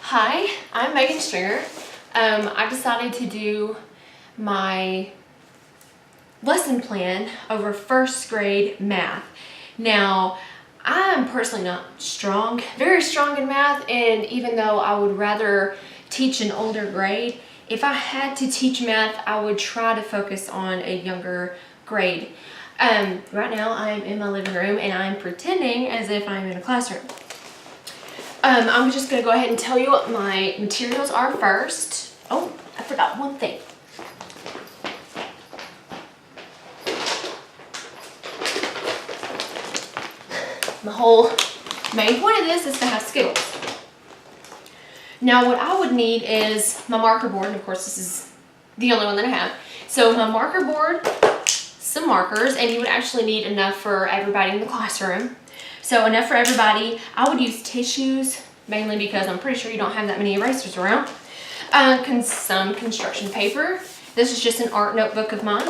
Hi, I'm Megan Stringer. I decided to do my lesson plan over first grade math. Now, I'm personally not very strong in math, and even though I would rather teach an older grade, if I had to teach math, I would try to focus on a younger grade. Right now, I'm in my living room and I'm pretending as if I'm in a classroom. I'm just going to go ahead and tell you what my materials are first. Oh, I forgot one thing. The whole main point of this is to have Skittles. Now what I would need is my marker board, and of course this is the only one that I have. So my marker board, some markers, and you would actually need enough for everybody in the classroom. So enough for everybody. I would use tissues, mainly because I'm pretty sure you don't have that many erasers around. Some construction paper. This is just an art notebook of mine.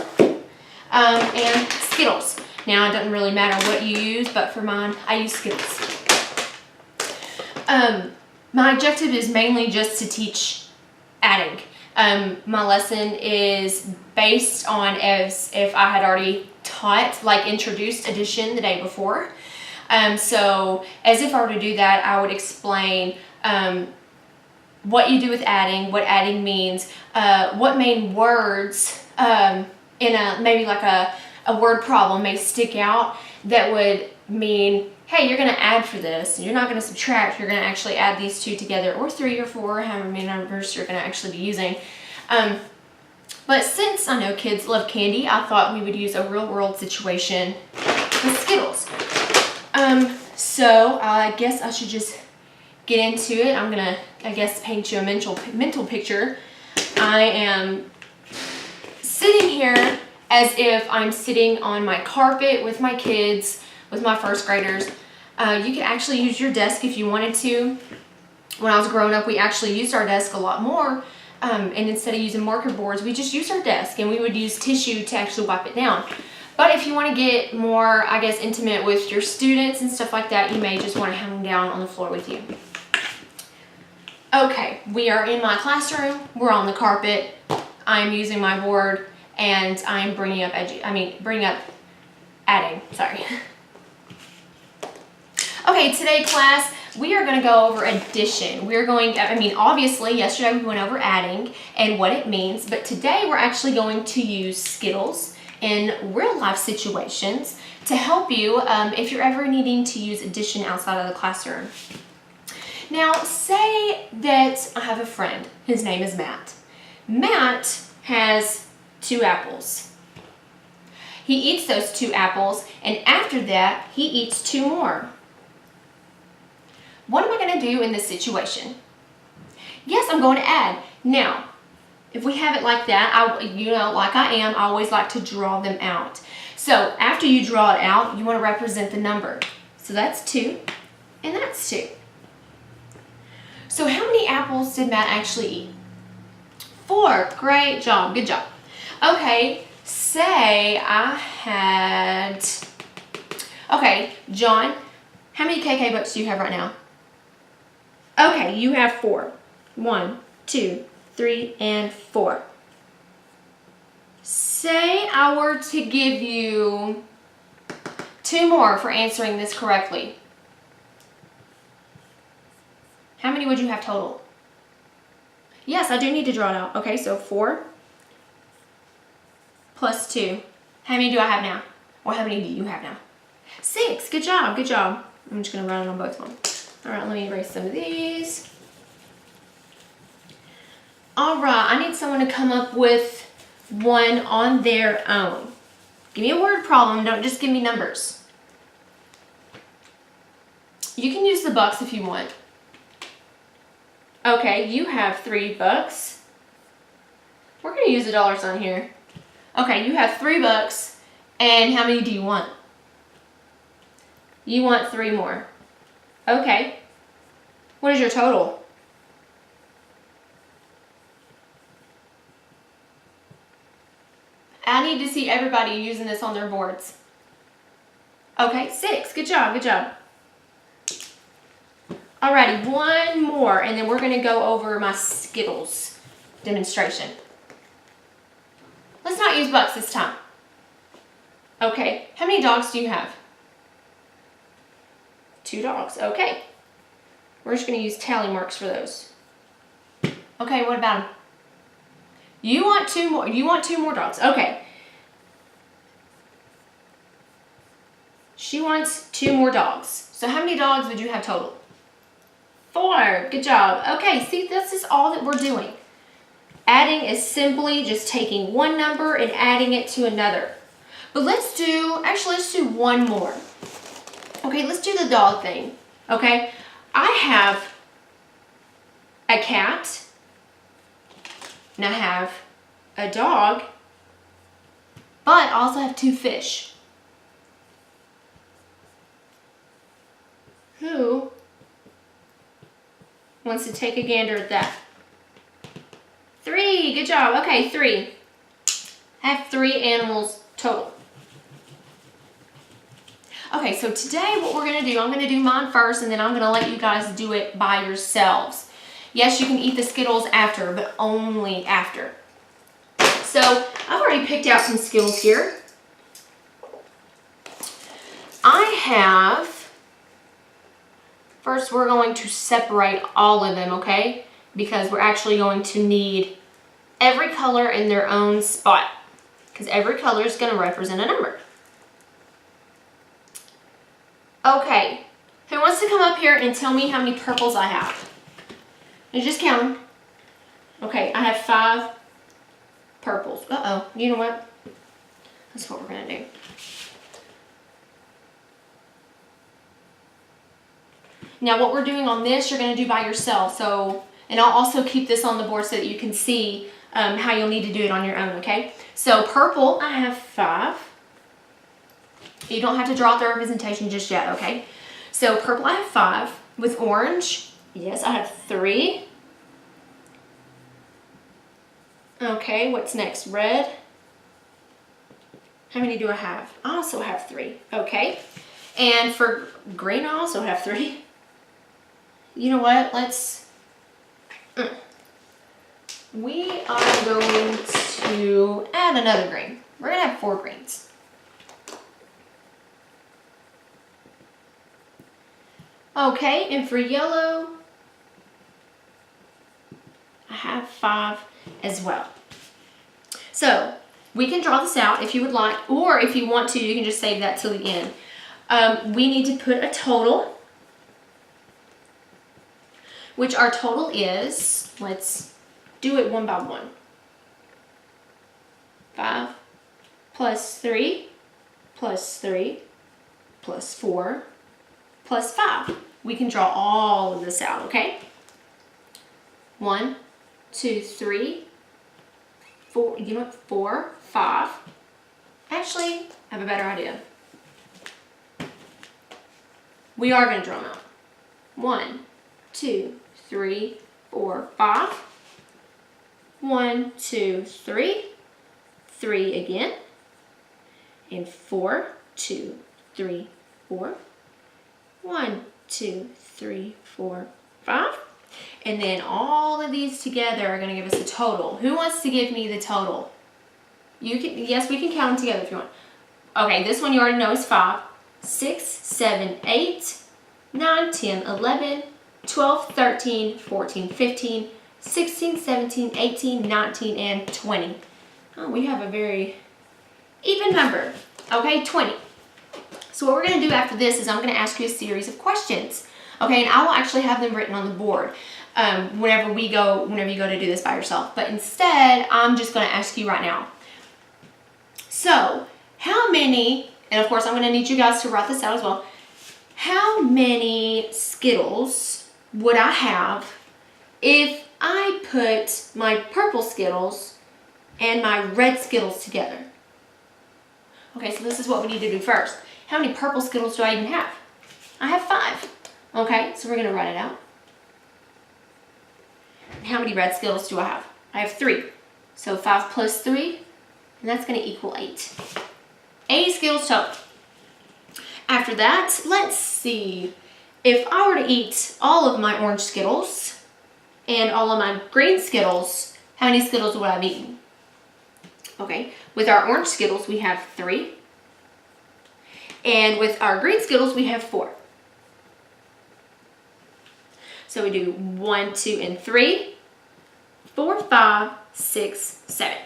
And Skittles. Now it doesn't really matter what you use, but for mine, I use Skittles. My objective is mainly just to teach adding. My lesson is based on as if I had already taught, like introduced addition the day before. So as if I were to do that, I would explain what you do with adding, what adding means, what main words in maybe like a word problem may stick out that would mean, hey, you're going to add for this. You're not going to subtract. You're going to actually add these two together, or 3 or 4, however many numbers you're going to actually be using. But since I know kids love candy, I thought we would use a real world situation with Skittles. So I guess I should just get into it. I'm going to, paint you a mental picture. I am sitting here as if I'm sitting on my carpet with my kids, with my first graders. You could actually use your desk if you wanted to. When I was growing up, we actually used our desk a lot more. And instead of using marker boards, we just used our desk, and we would use tissue to actually wipe it down. But if you want to get more, intimate with your students and stuff like that, you may just want to have them down on the floor with you. Okay, we are in my classroom. We're on the carpet. I'm using my board, and I'm bringing up adding. Sorry. Okay, today class, we are going to go over addition. Obviously yesterday we went over adding and what it means, but today we're actually going to use Skittles in real life situations to help you if you're ever needing to use addition outside of the classroom. Now, say that I have a friend. His name is Matt. Matt has 2 apples. He eats those 2 apples, and after that, he eats 2 more. What am I going to do in this situation? Yes, I'm going to add. Now, if we have it like that, I always like to draw them out. So after you draw it out, you want to represent the number. So that's 2, and that's 2. So how many apples did Matt actually eat? 4. Great job. Good job. Okay, say I had... Okay, John, how many KK books do you have right now? Okay, you have 4. 1, 2, 3, and 4. Say I were to give you 2 more for answering this correctly. How many would you have total? Yes, I do need to draw it out. Okay, so 4 plus 2. How many do I have now? Or how many do you have now? 6. Good job, good job. I'm just going to write it on both of them. All right, let me erase some of these. All right, I need someone to come up with one on their own. Give me a word problem, don't just give me numbers. You can use the bucks if you want. Okay, you have 3 bucks. We're going to use a dollar sign here. Okay, you have 3 bucks, and how many do you want? You want 3 more. Okay. What is your total? I need to see everybody using this on their boards. Okay, 6. Good job, good job. Alrighty, one more, and then we're gonna go over my Skittles demonstration. Let's not use bucks this time. Okay, how many dogs do you have? 2 dogs, okay. We're just gonna use tally marks for those. Okay, what about them? You want 2 more, you want 2 more dogs, okay. She wants 2 more dogs. So how many dogs would you have total? 4, good job. Okay, see, this is all that we're doing. Adding is simply just taking one number and adding it to another. But let's do one more. Okay, let's do the dog thing, okay? I have a cat, and I have a dog, but I also have 2 fish. Who wants to take a gander at that? 3, good job. Okay, 3. I have 3 animals total. Okay, so today what we're gonna do, I'm gonna do mine first, and then I'm gonna let you guys do it by yourselves. Yes, you can eat the Skittles after, but only after. So I've already picked out some Skittles here. First we're going to separate all of them, okay? Because we're actually going to need every color in their own spot, because every color is going to represent a number. Okay, who wants to come up here and tell me how many purples I have? You just count them. Okay, I have 5 purples. Uh-oh, you know what? That's what we're going to do. Now what we're doing on this, you're going to do by yourself. So, and I'll also keep this on the board so that you can see how you'll need to do it on your own, okay? So purple, I have 5. You don't have to draw out the representation just yet, okay? So purple, I have 5. With orange, yes, I have 3. Okay, what's next? Red. How many do I have? I also have 3, okay? And for green, I also have 3. You know what? We are going to add another green. We're going to have 4 greens. Okay, and for yellow, I have 5 as well. So, we can draw this out if you would like, or if you want to, you can just save that till the end. We need to put a total, which our total is, let's do it one by one. 5 plus 3 plus 3 plus 4 plus 5. We can draw all of this out, okay? 1, 2, 3, 4, you know what, 4, 5. Actually, I have a better idea. We are going to draw them out. 1, 2, 3, 4, 5. 1, 2, 3. 3 again. And 4, 2, 3, 4. 1, 2, 3, 4, 5. And then all of these together are going to give us a total. Who wants to give me the total? You can, yes, we can count them together if you want. Okay, this one you already know is 5. 6, 7, 8, 9, 10, 11, 12, 13, 14, 15, 16, 17, 18, 19, and 20. Oh, we have a very even number. Okay, 20. So what we're going to do after this is I'm going to ask you a series of questions. Okay, and I will actually have them written on the board whenever you go to do this by yourself. But instead, I'm just going to ask you right now. So, how many, and of course I'm going to need you guys to write this out as well. How many Skittles would I have if I put my purple Skittles and my red Skittles together? Okay, so this is what we need to do first. How many purple Skittles do I even have? I have 5. Okay, so we're going to write it out. How many red Skittles do I have? I have 3. So 5 plus 3, and that's going to equal 8. 8 Skittles total. After that, let's see. if I were to eat all of my orange Skittles and all of my green Skittles, how many Skittles would I have eaten? Okay, with our orange Skittles, we have 3. And with our green Skittles, we have 4. So we do 1, 2, and 3, 4, 5, 6, 7.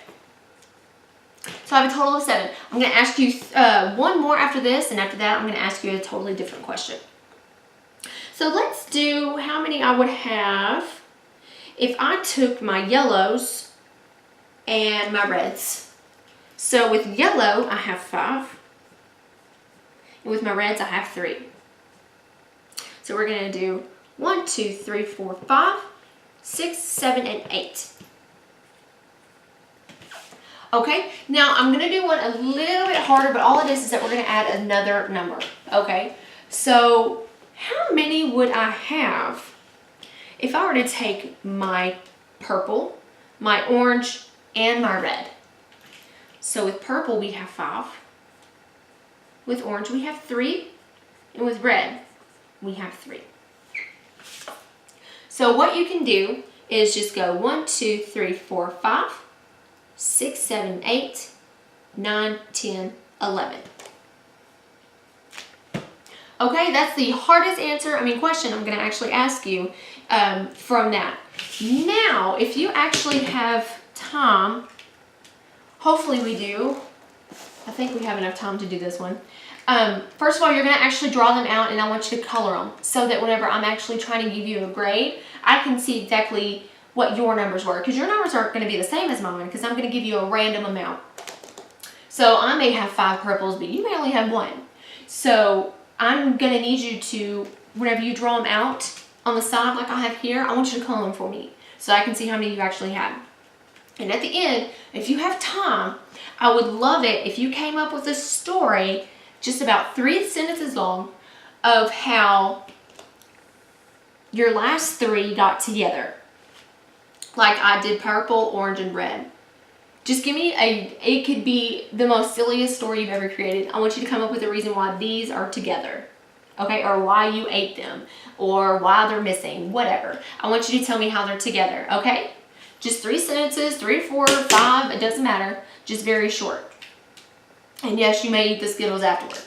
So I have a total of 7. I'm going to ask you one more after this, and after that, I'm going to ask you a totally different question. So let's do how many I would have if I took my yellows and my reds. So with yellow, I have 5. And with my reds, I have 3. So we're going to do 1, 2, 3, 4, 5, 6, 7, and 8. Okay, now I'm going to do one a little bit harder, but all it is that we're going to add another number. Okay, so how many would I have if I were to take my purple, my orange, and my red? So with purple, we have 5. With orange, we have 3. And with red, we have 3. So what you can do is just go 1, 2, 3, 4, 5, 6, 7, 8, 9, 10, 11. Okay, that's the hardest question I'm going to actually ask you from that. Now, if you actually have time, hopefully we do. I think we have enough time to do this one. First of all, you're going to actually draw them out, and I want you to color them so that whenever I'm actually trying to give you a grade, I can see exactly what your numbers were, because your numbers aren't going to be the same as mine, because I'm going to give you a random amount. So I may have 5 purples, but you may only have 1. So I'm going to need you to, whenever you draw them out on the side like I have here, I want you to color them for me so I can see how many you actually have. And at the end, if you have time, I would love it if you came up with a story just about 3 sentences long of how your last 3 got together. Like I did purple, orange, and red. Just give me it could be the most silliest story you've ever created. I want you to come up with a reason why these are together. Okay, or why you ate them, or why they're missing, whatever. I want you to tell me how they're together, okay? Just 3 sentences, 3, 4, 5, it doesn't matter. Just very short. And yes, you may eat the Skittles afterward.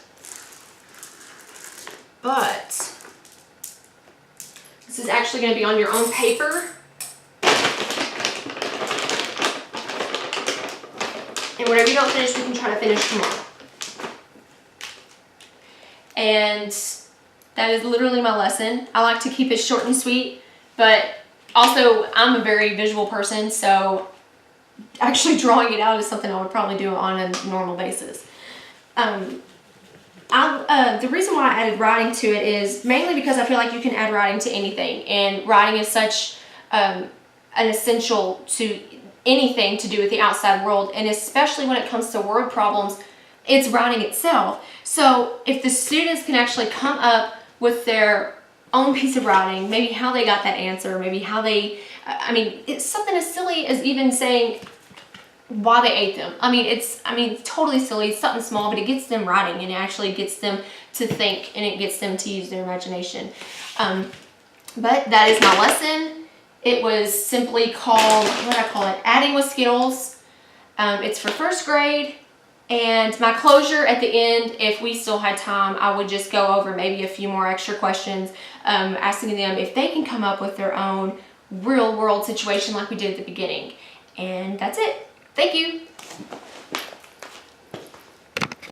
But this is actually going to be on your own paper. And whatever you don't finish, we can try to finish tomorrow. And that is literally my lesson. I like to keep it short and sweet, but also I'm a very visual person, so actually drawing it out is something I would probably do on a normal basis. The reason why I added writing to it is mainly because I feel like you can add writing to anything, and writing is such an essential to anything to do with the outside world, and especially when it comes to word problems, it's writing itself. So if the students can actually come up with their own piece of writing, maybe how they got that answer, maybe how they, it's something as silly as even saying why they ate them. It's totally silly. It's something small, but it gets them writing, and it actually gets them to think, and it gets them to use their imagination. But that is my lesson. It was simply called, Adding with Skittles. It's for 1st grade. And my closure at the end, if we still had time, I would just go over maybe a few more extra questions, asking them if they can come up with their own real world situation like we did at the beginning. And that's it. Thank you.